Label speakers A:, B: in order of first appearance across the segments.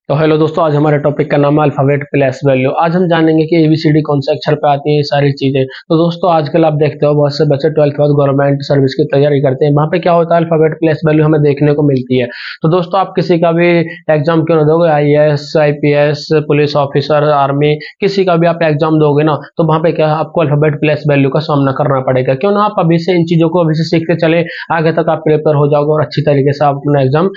A: तो हेलो दोस्तों, आज हमारे टॉपिक का नाम है अल्फाबेट प्लस वैल्यू। आज हम जानेंगे कि एबीसीडी कौन से अक्षर पे आती है, ये सारी चीजें। तो दोस्तों, आजकल आप देखते हो बहुत से बच्चे 12th के बाद गवर्नमेंट सर्विस की तैयारी करते हैं। वहाँ पे क्या होता है, अल्फाबेट प्लस वैल्यू हमें देखने को मिलती है। तो दोस्तों, आप किसी का भी एग्जाम क्यों ना दोगे, IAS, IPS, police officer, army, किसी का भी आप एग्जाम दोगे ना, तो वहाँ पे क्या है, आपको अल्फाबेट प्लस वैल्यू का सामना करना पड़ेगा। क्यों ना, आप अभी से इन चीजों को अभी से सीखते चले, आगे तक आप प्रिपेयर हो जाओगे और अच्छी तरीके से आप अपना एग्जाम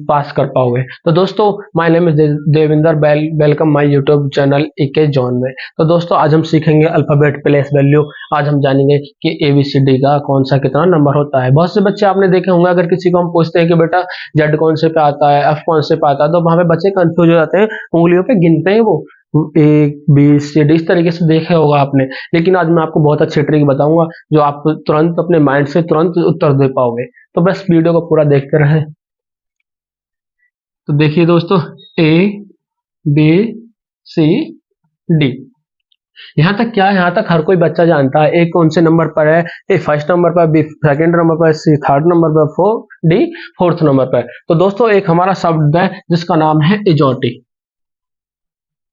A: पास कर पाओगे। तो दोस्तों, my name is Devinder, welcome my YouTube channel इके जॉन में। तो दोस्तों, आज हम सीखेंगे अल्फाबेट प्लस वैल्यू। आज हम जानेंगे कि एबीसीडी का कौन सा कितना नंबर होता है। बहुत से बच्चे आपने देखे होंगे, अगर किसी को हम पूछते हैं कि बेटा जेड कौन से पे आता है, एफ कौन से पे आता है, तो वहां पे बच्चे कंफ्यूज हो जाते हैं, उंगलियों पे गिनते हैं वो एक बी सी डी, इस तरीके से देखे होगा आपने। लेकिन आज मैं आपको बहुत अच्छी ट्रिक बताऊंगा जो आप तुरंत अपने माइंड से तुरंत उत्तर दे पाओगे। तो बस वीडियो को पूरा देखते रहे। तो देखिए दोस्तों, ए बी सी डी, यहाँ तक क्या है, यहाँ तक हर कोई बच्चा जानता है। ए कौन से नंबर पर है, ए फर्स्ट नंबर पर, बी सेकंड नंबर पर, सी थर्ड नंबर पर, डी फोर्थ नंबर पर। तो दोस्तों, एक हमारा शब्द है जिसका नाम है इजोटी,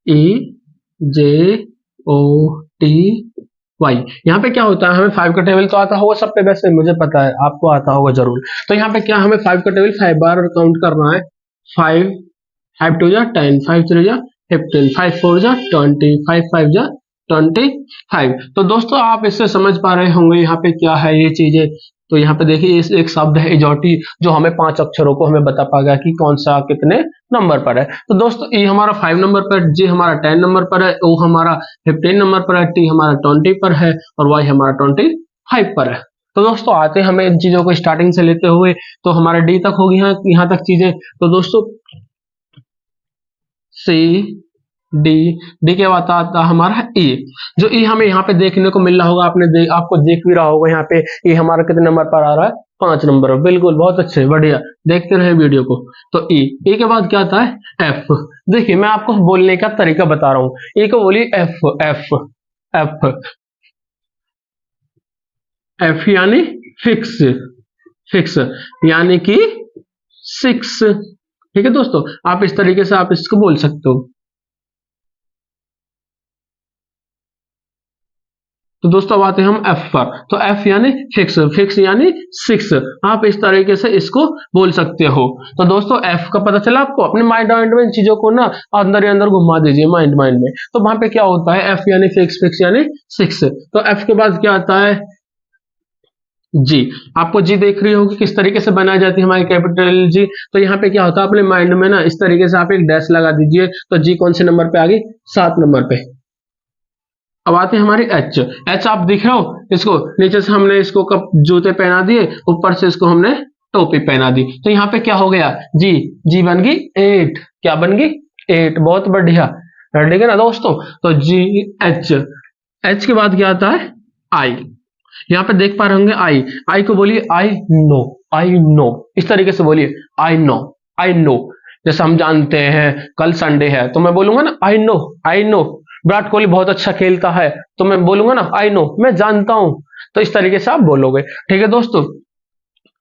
A: ई जे ओ टी वाई। यहाँ पे क्या होता है, हमें 5 का टेबल तो आता होगा सब पे, वैसे मुझे पता है आपको आता होगा जरूर। तो यहाँ पे क्या, हमें 5 का टेबल 5 बार काउंट करना है। 5 5 2 जा 10, 5 3 जा 15, 5 4 जा 20, 5 5 जा 25। तो दोस्तों, आप इससे समझ पा रहे होंगे यहाँ पे क्या है ये चीजें। तो यहाँ पे देखिए, इस एक शब्द है इजोटी, जो हमें 5 अक्षरों को हमें बता पाएगा कि कौन सा कितने नंबर पर है। तो दोस्तों, ई हमारा 5 नंबर पर, जी हमारा 10 नंबर पर है, ओ हमारा 15 नंबर पर है, टी हमारा 20 पर है और वाई हमारा 25 पर है। तो दोस्तों, आते हमें इन चीजों को स्टार्टिंग से लेते हुए, तो हमारा डी तक होगी यहाँ तक चीजें। तो दोस्तों, सी डी, डी के बाद आता हमारा ई। जो ई हमें यहाँ पे देखने को मिल रहा होगा, आपको देख भी रहा होगा यहाँ पे, ई हमारा कितने नंबर पर आ रहा है, 5 नंबर। बिल्कुल, बहुत अच्छे, बढ़िया, देखते रहे वीडियो को। तो ई, ई के बाद क्या आता है, एफ। देखिए, मैं आपको बोलने का तरीका बता रहा हूँ। ई को बोलिए एफ, एफ, एफ, एफ यानी फिक्स, फिक्स यानी कि 6। ठीक है दोस्तों, आप इस तरीके से आप इसको बोल सकते हो। तो दोस्तों, अब आते हैं हम एफ पर। तो एफ यानी फिक्स, फिक्स यानी 6। आप इस तरीके से इसको बोल सकते हो। तो दोस्तों, एफ का पता चला आपको, अपने माइंड में इन चीजों को ना अंदर ही अंदर घुमा दीजिए माइंड में। तो वहां पे क्या होता है, एफ यानी फिक्स, फिक्स यानी 6। तो एफ के बाद क्या आता है, जी। आपको जी देख रही होगी किस तरीके से बनाई जाती है हमारी कैपिटल जी। तो यहाँ पे क्या होता है, अपने माइंड में ना इस तरीके से आप एक डैश लगा दीजिए। तो जी कौन से नंबर पे आ गई, 7 नंबर पे। अब आते हैं हमारी एच। एच आप दिख रहे हो, इसको नीचे से हमने इसको कब जूते पहना दिए, ऊपर से इसको हमने टोपी पहना दी। तो यहाँ पे क्या हो गया, जी, जी बन गई 8। क्या बन गई, 8। बहुत बढ़िया, ठीक है ना दोस्तों। तो जी एच, एच के बाद क्या आता है, आई। यहाँ पे देख पा रहे होंगे आई, आई को बोलिए आई नो, आई नो, इस तरीके से बोलिए, आई नो, आई नो। जैसे हम जानते हैं कल संडे है, तो मैं बोलूंगा ना I know, I know. Virat Kohli बहुत अच्छा खेलता है, तो मैं बोलूंगा ना आई नो, मैं जानता हूं। तो इस तरीके से आप बोलोगे, ठीक है दोस्तों।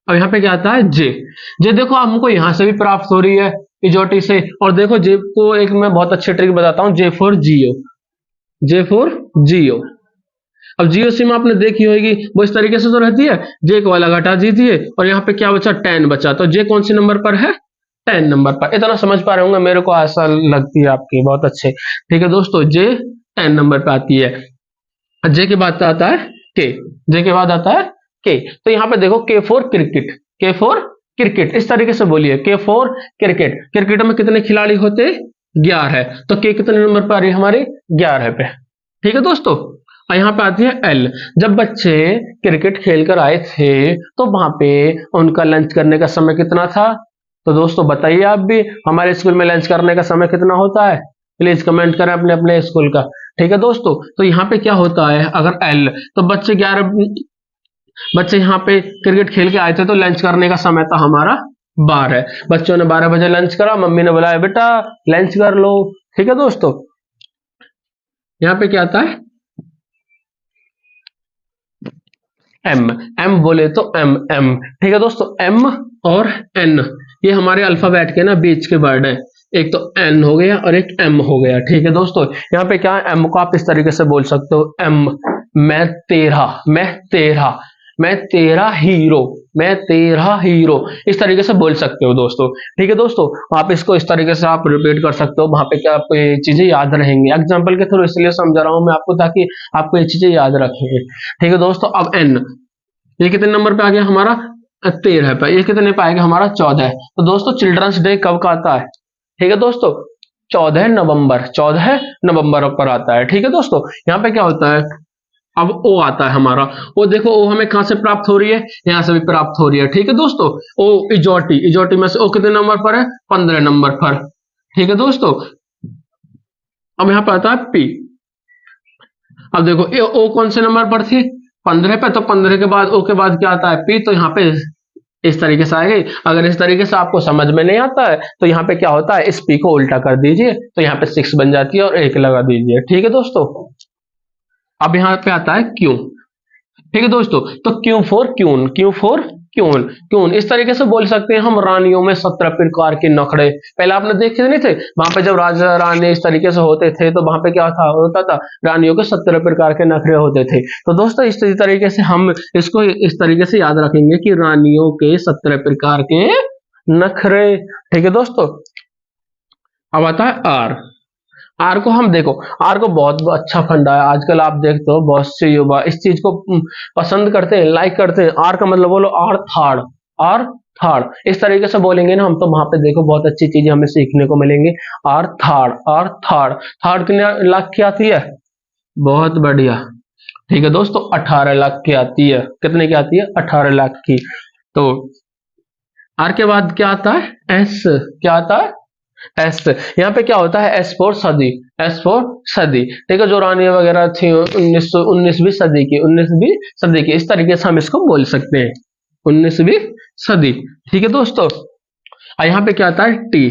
A: अब यहाँ पे क्या आता है, जे। जे देखो, हमको यहाँ से भी प्राप्त हो रही है इजोटी से। और देखो, जे को एक मैं बहुत अच्छी ट्रिक बताता हूँ, J for Jio, J for जियो। अब जियो सिम आपने देखी होगी, वो इस तरीके से तो रहती है, जे को अलग हटा दीजिए और यहाँ पे क्या बचा, 10 बचा। तो जे कौन से नंबर पर है, 10 नंबर पर। इतना समझ पा रहे होंगे, मेरे को आशा लगती है आपकी, बहुत अच्छे। ठीक है दोस्तों, जे 10 नंबर पे आती है। जे के बाद आता है के, जे के बाद आता है के। तो यहाँ पे देखो, के फॉर क्रिकेट, के फॉर क्रिकेट, इस तरीके से बोलिए, के फॉर क्रिकेट। क्रिकेट में कितने खिलाड़ी होते, 11 है। तो के कितने नंबर पर आ रही है हमारी, 11 पे। ठीक है दोस्तों। और यहाँ पे आती है एल। जब बच्चे क्रिकेट खेल कर आए थे, तो वहां पे उनका लंच करने का समय कितना था। तो दोस्तों, बताइए आप भी, हमारे स्कूल में लंच करने का समय कितना होता है, प्लीज कमेंट करें अपने अपने स्कूल का। ठीक है दोस्तों। तो यहाँ पे क्या होता है, अगर एल, तो बच्चे 11 बच्चे यहाँ पे क्रिकेट खेल के आए थे, तो लंच करने का समय था हमारा 12। बच्चों ने 12 बजे लंच करा, मम्मी ने बुलाया, बेटा लंच कर लो। ठीक है दोस्तों। यहाँ पे क्या आता है, एम। एम बोले तो एम, एम। ठीक है दोस्तों, एम और एन, ये हमारे अल्फाबेट के ना बीच के वर्ड है। एक तो एन हो गया और एक एम हो गया। ठीक है दोस्तों, यहाँ पे क्या है, एम को आप इस तरीके से बोल सकते हो, एम मैं तेरा, मैं तेरा हीरो, मैं तेरा हीरो, इस तरीके से बोल सकते हो दोस्तों। ठीक है दोस्तों, आप इसको इस तरीके से आप रिपीट कर सकते हो, वहां पे क्या आपको ये चीजें याद रहेंगी। एग्जाम्पल के थ्रू इसलिए समझा रहा हूं मैं आपको, ताकि आपको ये चीजें याद रखेंगे। ठीक है दोस्तों, अब एन, ये कितने नंबर पे आ गया हमारा, 13 पे। ये कितने पे आएगा हमारा, 14। तो दोस्तों चिल्ड्रंस डे कब का आता है, ठीक है दोस्तों, 14 नवंबर, 14 नवंबर पर आता है। ठीक है दोस्तों, यहाँ पे क्या होता है, अब ओ आता है हमारा। ओ देखो, ओ हमें कहां से प्राप्त हो रही है, यहां से भी प्राप्त हो रही है। ठीक है दोस्तों, ओ इजोटी, इजोटी में से ओ कितने नंबर पर है, 15 नंबर पर। ठीक है दोस्तों, अब यहाँ पे आता है पी। अब देखो ये ओ कौन से नंबर पर थी, 15 पे, तो 15 के बाद ओ के बाद क्या आता है, पी। तो यहाँ पे इस तरीके से आएगी। अगर इस तरीके से आपको समझ में नहीं आता है तो यहाँ पे क्या होता है, इस पी को उल्टा कर दीजिए, तो यहाँ पे 6 बन जाती है और 1 लगा दीजिए। ठीक है दोस्तों, अब यहाँ पे आता है क्यों। ठीक है दोस्तों, तो क्यों फॉर क्यून, क्यों फॉर क्यून, क्यून इस तरीके से बोल सकते हैं हम। रानियों में 17 प्रकार के नखरे, पहले आपने देखे नहीं थे, वहां पे जब राजा रानी इस तरीके से होते थे तो वहां पे क्या था, होता था, रानियों के 17 प्रकार के नखरे होते थे। तो दोस्तों इस तरीके से हम इसको इस तरीके से याद रखेंगे कि रानियों के 17 प्रकार के नखरे। ठीक है दोस्तों, अब आता है आर। आर को हम देखो, आर को बहुत अच्छा फंडा है, आजकल आप देखते हो बहुत से युवा इस चीज को पसंद करते हैं, लाइक करते हैं। आर का मतलब बोलो आर थार्ड, आर थर्ड, इस तरीके से बोलेंगे ना हम, तो वहां पे देखो बहुत अच्छी चीजें हमें सीखने को मिलेंगी। Are third, are third, third कितने लाख की आती है, बहुत बढ़िया। ठीक है दोस्तों, 18 लाख की आती है, कितने की आती है, 18 लाख की। तो आर के बाद क्या आता है, एस, क्या आता है, एस। यहाँ पे क्या होता है, एस फॉर सदी, एस फॉर सदी। ठीक है, जो रानी वगैरह थी 19वीं सदी की, 19वीं सदी की, इस तरीके से हम इसको बोल सकते हैं, 19वीं सदी। ठीक है दोस्तों, यहाँ पे क्या आता है, टी,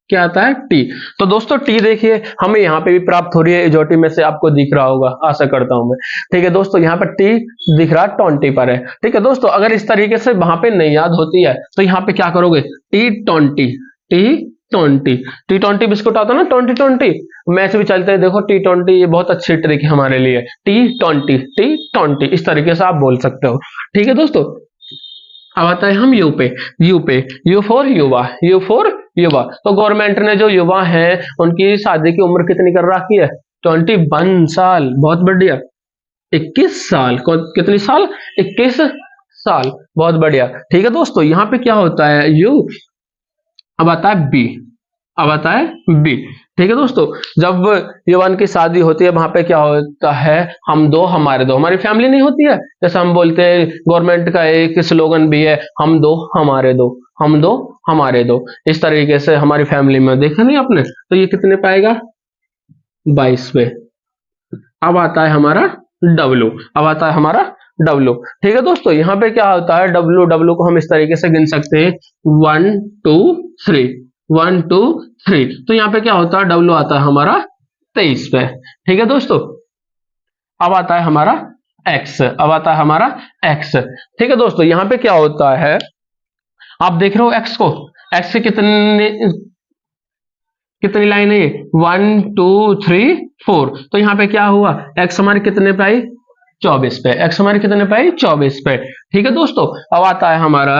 A: क्या आता है, टी। तो दोस्तों टी देखिए हमें यहाँ पे भी प्राप्त हो रही है, इजोटी में से आपको दिख रहा होगा, आशा करता हूं मैं। ठीक है दोस्तों, यहाँ पर टी दिख रहा है, 20 पर है। ठीक है दोस्तों, अगर इस तरीके से वहां पे नहीं याद होती है तो यहाँ पे क्या करोगे, टी 20, टी 20, T20 बिस्कुट आता है ना, 2020 मैच भी चलते हैं, देखो T20, ये बहुत अच्छी ट्रिक है हमारे लिए। T20, T20 इस तरीके से आप बोल सकते हो। ठीक है दोस्तों, अब आता है हम यू पे, यू पे, यू फॉर युवा, यू फॉर युवा। तो गवर्नमेंट ने जो युवा हैं उनकी शादी की उम्र कितनी कर रखी है, 21 साल, बहुत बढ़िया। 21 साल, कितनी साल, 21 साल, बहुत बढ़िया। ठीक है दोस्तों, यहाँ पे क्या होता है, यू, अब आता है बी, अब आता है बी। ठीक है दोस्तों, जब युवान की शादी होती है वहां पे क्या होता है, हम दो हमारे दो, हमारी फैमिली नहीं होती है, जैसे हम बोलते हैं गवर्नमेंट का एक स्लोगन भी है, हम दो हमारे दो, हम दो हमारे दो, इस तरीके से हमारी फैमिली में देखा नहीं आपने। तो ये कितने पाएगा, 22 पे। अब आता है हमारा डब्लू, अब आता है हमारा डब्लू। ठीक है दोस्तों, यहाँ पे क्या होता है, डब्लू, डब्लू को हम इस तरीके से गिन सकते हैं, 1 2 3, 1 2 3। तो यहाँ पे क्या होता है, डब्लू आता है हमारा 23 पे। ठीक है दोस्तों, अब आता है हमारा एक्स, अब आता है हमारा एक्स। ठीक है दोस्तों, यहाँ पे क्या होता है, आप देख रहे हो एक्स को, एक्स से कितनी लाइन है ये, 1 2 3 4। तो यहाँ पे क्या हुआ, एक्स हमारे कितने पे आई, 24 पे, एक्स हमारे कितने पे आई, 24 पे। ठीक है दोस्तों, अब आता है हमारा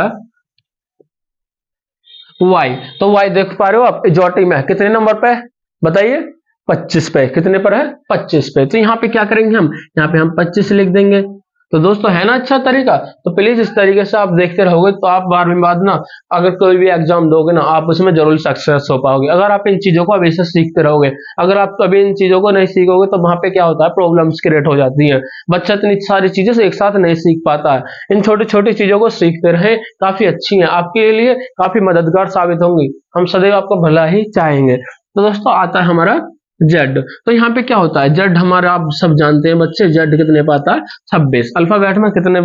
A: वाई। तो वाई देख पा रहे हो आप, इजोटी में कितने नंबर पे, बताइए, 25 पे, कितने पर है, 25 पे। तो यहाँ पे क्या करेंगे हम, यहाँ पे हम 25 लिख देंगे। तो दोस्तों है ना अच्छा तरीका, तो प्लीज इस तरीके से आप देखते रहोगे तो आप बार बाद ना, अगर कोई भी एग्जाम दोगे ना, आप उसमें जरूर सक्सेस हो पाओगे, अगर आप इन चीजों को अभी से सीखते रहोगे। अगर आप कभी इन चीजों को नहीं सीखोगे तो वहां पे क्या होता है, प्रॉब्लम्स क्रिएट हो जाती है, बच्चा इतनी सारी चीजें एक साथ नहीं सीख पाता है। इन छोटी छोटी चीजों को सीखते रहे, काफी अच्छी है, आपके लिए काफी मददगार साबित होंगी, हम सदैव आपको भला ही चाहेंगे। तो दोस्तों आता है हमारा जेड। तो यहाँ पे क्या होता है, जेड हमारा आप सब जानते हैं बच्चे, जेड कितने पाता है, 26। अल्फाबेट में कितने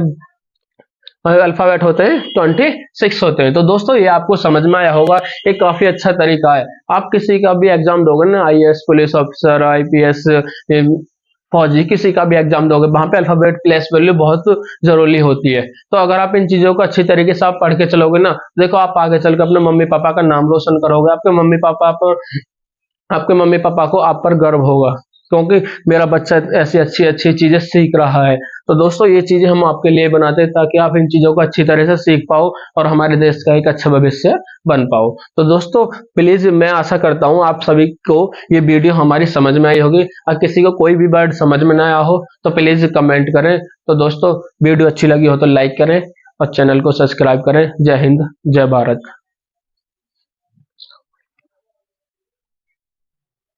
A: अल्फाबेट होते हैं, 26 होते हैं। तो दोस्तों ये आपको समझ में आया होगा, ये काफी अच्छा तरीका है। आप किसी का भी एग्जाम दोगे ना, आईएएस पुलिस ऑफिसर, आईपीएस, फौजी, किसी का भी एग्जाम दोगे, वहां पे अल्फाबेट प्लेस वैल्यू बहुत जरूरी होती है। तो अगर आप इन चीजों को अच्छी तरीके से आप पढ़ के चलोगे ना, देखो आप आगे चलकर अपने मम्मी पापा का नाम रोशन करोगे, आपके मम्मी पापा को आप पर गर्व होगा, क्योंकि मेरा बच्चा ऐसी अच्छी अच्छी चीजें सीख रहा है। तो दोस्तों ये चीजें हम आपके लिए बनाते हैं ताकि आप इन चीजों को अच्छी तरह से सीख पाओ और हमारे देश का एक अच्छा भविष्य बन पाओ। तो दोस्तों प्लीज मैं आशा करता हूँ आप सभी को ये वीडियो हमारी समझ में आई होगी। अगर किसी को कोई भी वर्ड समझ में ना आया हो तो प्लीज कमेंट करें। तो दोस्तों वीडियो अच्छी लगी हो तो लाइक करें और चैनल को सब्सक्राइब करें। जय हिंद, जय भारत।